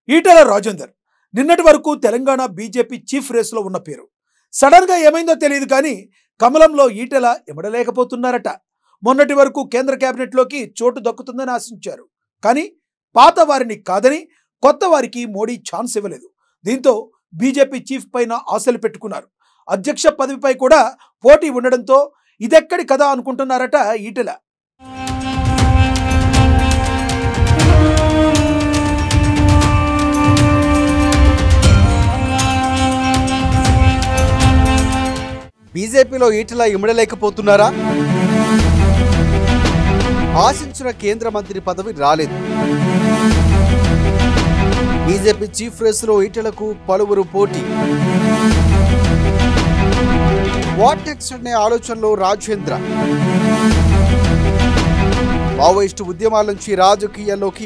ఈటెల రాజేందర్ నిన్నటి వరకు Telangana BJP chief రేస్లో ఉన్న పేరు. సడన్గా ఏమైందో తెలియదు కానీ కమలంలో ఈటెల ఇమడలేకపోతున్నారట. మొన్నటి వరకు కేంద్ర కేబినెట్లోకి చోటు దక్కుతుందని ఆశించారు. కానీ పాత వారిని కాదని కొత్త వారికి మోడీ ఛాన్స్ ఇవ్వలేదు. దీంతో బీజేపీ చీఫ్ పైన ఆశలు పెట్టుకున్నారు. అధ్యక్ష పదవిపై కూడా పోటీ ఉండడంతో ఇదెక్కడి కథ అనుకుంటున్నారట ఈటెల. బీజేపీలో ఈటెల ఇమడలేకపోతున్నారా? ఆశించిన కేంద్ర మంత్రి పదవి రాలేదు. బీజేపీ చీఫ్ రేసులో ఈటెలకు పలువురు పోటీ. వాట్ నెక్స్ట్ అనే ఆలోచనలో రాజేంద్ర. మావోయిస్టు ఉద్యమాల నుంచి రాజకీయాల్లోకి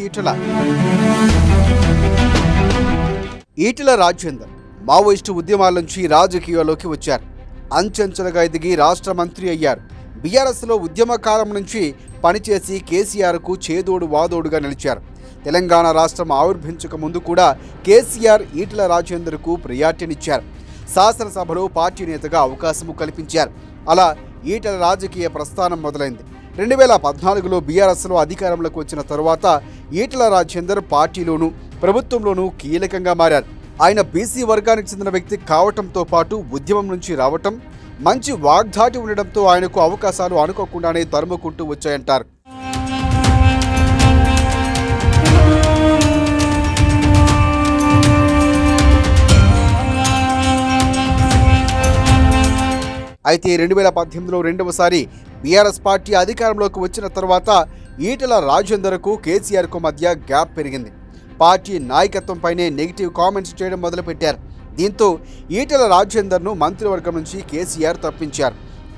ఈటెల రాజేందర్ మావోయిస్టు ఉద్యమాల నుంచి రాజకీయాల్లోకి వచ్చారు. అంచెంచెలుగా ఎదిగి రాష్ట్ర మంత్రి అయ్యారు. బీఆర్ఎస్లో ఉద్యమకాలం నుంచి పనిచేసి కేసీఆర్కు చేదోడు వాదోడుగా నిలిచారు. తెలంగాణ రాష్ట్రం ఆవిర్భించక ముందు కూడా కేసీఆర్ ఈటెల రాజేందర్కు ప్రియారిటీనిచ్చారు. శాసనసభలో పార్టీ నేతగా అవకాశము కల్పించారు. అలా ఈటెల రాజకీయ ప్రస్థానం మొదలైంది. 2014లో బీఆర్ఎస్లో అధికారంలోకి వచ్చిన తరువాత ఈటెల రాజేందర్ పార్టీలోనూ ప్రభుత్వంలోనూ కీలకంగా మారారు. ఆయన బీసీ వర్గానికి చెందిన వ్యక్తి కావటంతో పాటు ఉద్యమం నుంచి రావటం, మంచి వాగ్దాటి ఉండడంతో ఆయనకు అవకాశాలు అనుకోకుండానే తరుముకుంటూ వచ్చాయంటారు. అయితే 2018లో రెండవసారి బీఆర్ఎస్ పార్టీ అధికారంలోకి వచ్చిన తర్వాత ఈటెల రాజేందర్కు కేసీఆర్కు మధ్య గ్యాప్ పెరిగింది. పార్టీ నాయకత్వంపైనే నెగిటివ్ కామెంట్స్ చేయడం మొదలుపెట్టారు. దీంతో ఈటెల రాజేందర్ను మంత్రివర్గం నుంచి కేసీఆర్ తప్పించారు.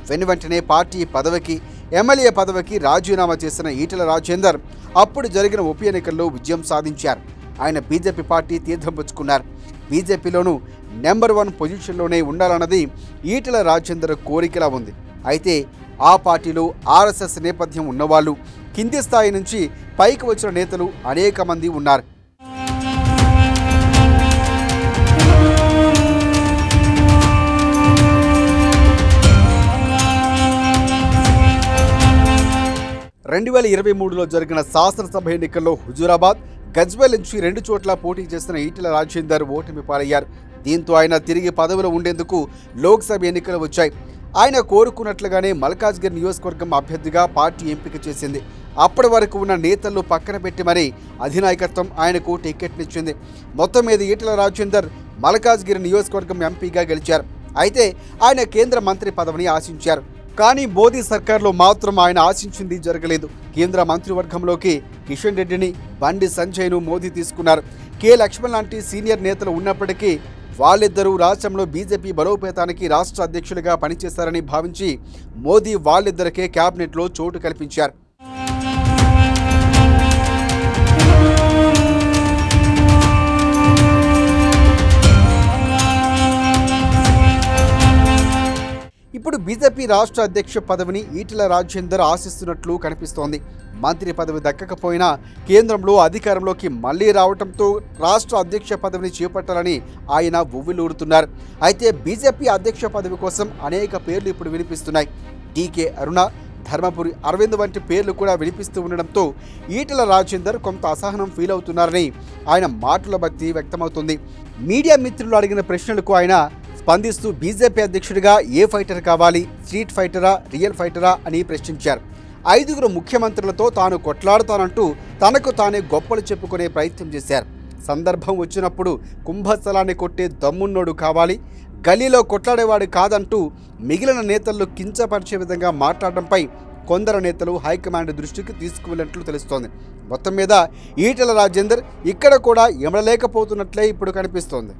వెనువెంటనే పార్టీ పదవికి, ఎమ్మెల్యే పదవికి రాజీనామా చేసిన ఈటెల రాజేందర్ అప్పుడు జరిగిన ఉప ఎన్నికల్లో విజయం సాధించారు. ఆయన బీజేపీ పార్టీ తీర్థం పుచ్చుకున్నారు. బీజేపీలోనూ నెంబర్ 1 పొజిషన్లోనే ఉండాలన్నది ఈటెల రాజేందర్ కోరికలా ఉంది. అయితే ఆ పార్టీలో ఆర్ఎస్ఎస్ నేపథ్యం ఉన్నవాళ్ళు, కింది స్థాయి నుంచి పైకి వచ్చిన నేతలు అనేక మంది ఉన్నారు. రెండు 2023లో జరిగిన శాసనసభ ఎన్నికల్లో హుజూరాబాద్, గజ్వేల్ నుంచి 2 చోట్ల పోటీ చేసిన ఈటెల రాజేందర్ ఓటమి పాలయ్యారు. దీంతో ఆయన తిరిగి పదవిలో ఉండేందుకు లోక్సభ ఎన్నికలు వచ్చాయి. ఆయన కోరుకున్నట్లుగానే మల్కాజ్గిరి నియోజకవర్గం అభ్యర్థిగా పార్టీ ఎంపిక చేసింది. అప్పటి వరకు ఉన్న నేతలను పక్కన పెట్టి మరీ అధినాయకత్వం ఆయనకు టికెట్నిచ్చింది. మొత్తం మీద ఈటెల రాజేందర్ మల్కాజ్గిరి నియోజకవర్గం ఎంపీగా గెలిచారు. అయితే ఆయన కేంద్ర మంత్రి పదవిని ఆశించారు. కానీ మోదీ సర్కార్లో మాత్రం ఆయన ఆశించింది జరగలేదు. కేంద్ర మంత్రివర్గంలోకి కిషన్ రెడ్డిని, బండి సంజయ్ను మోదీ తీసుకున్నారు. కె లక్ష్మణ్ లాంటి సీనియర్ నేతలు ఉన్నప్పటికీ వాళ్ళిద్దరూ రాష్ట్రంలో బీజేపీ బలోపేతానికి రాష్ట్ర అధ్యక్షులుగా పనిచేశారని భావించి మోదీ వాళ్ళిద్దరికే క్యాబినెట్లో చోటు కల్పించారు. ఇప్పుడు బీజేపీ రాష్ట్ర అధ్యక్ష పదవిని ఈటెల రాజేందర్ ఆశిస్తున్నట్లు కనిపిస్తోంది. మంత్రి పదవి దక్కకపోయినా కేంద్రంలో అధికారంలోకి మళ్లీ రావడంతో రాష్ట్ర అధ్యక్ష పదవిని చేపట్టాలని ఆయన ఉవ్విలూరుతున్నారు. అయితే బీజేపీ అధ్యక్ష పదవి కోసం అనేక పేర్లు ఇప్పుడు వినిపిస్తున్నాయి. డీకే అరుణ, ధర్మపురి అరవింద్ వంటి పేర్లు కూడా వినిపిస్తూ ఉండడంతో ఈటెల రాజేందర్ కొంత అసహనం ఫీల్ అవుతున్నారని ఆయన మాటల బట్టి వ్యక్తమవుతుంది. మీడియా మిత్రులు అడిగిన ప్రశ్నలకు ఆయన స్పందిస్తూ బీజేపీ అధ్యక్షుడిగా ఏ ఫైటర్ కావాలి, స్ట్రీట్ ఫైటరా, రియల్ ఫైటరా అని ప్రశ్నించారు. 5 ముఖ్యమంత్రులతో తాను కొట్లాడుతానంటూ తనకు తానే గొప్పలు చెప్పుకునే ప్రయత్నం చేశారు. సందర్భం వచ్చినప్పుడు కుంభస్థలాన్ని కొట్టే దమ్మున్నోడు కావాలి, గల్లీలో కొట్లాడేవాడు కాదంటూ మిగిలిన నేతలను కించపరిచే విధంగా మాట్లాడడంపై కొందరు నేతలు హైకమాండ్ దృష్టికి తీసుకువెళ్ళినట్లు తెలుస్తోంది. మొత్తం మీద ఈటెల రాజేందర్ ఇక్కడ కూడా ఇమడలేకపోతున్నట్లే ఇప్పుడు కనిపిస్తోంది.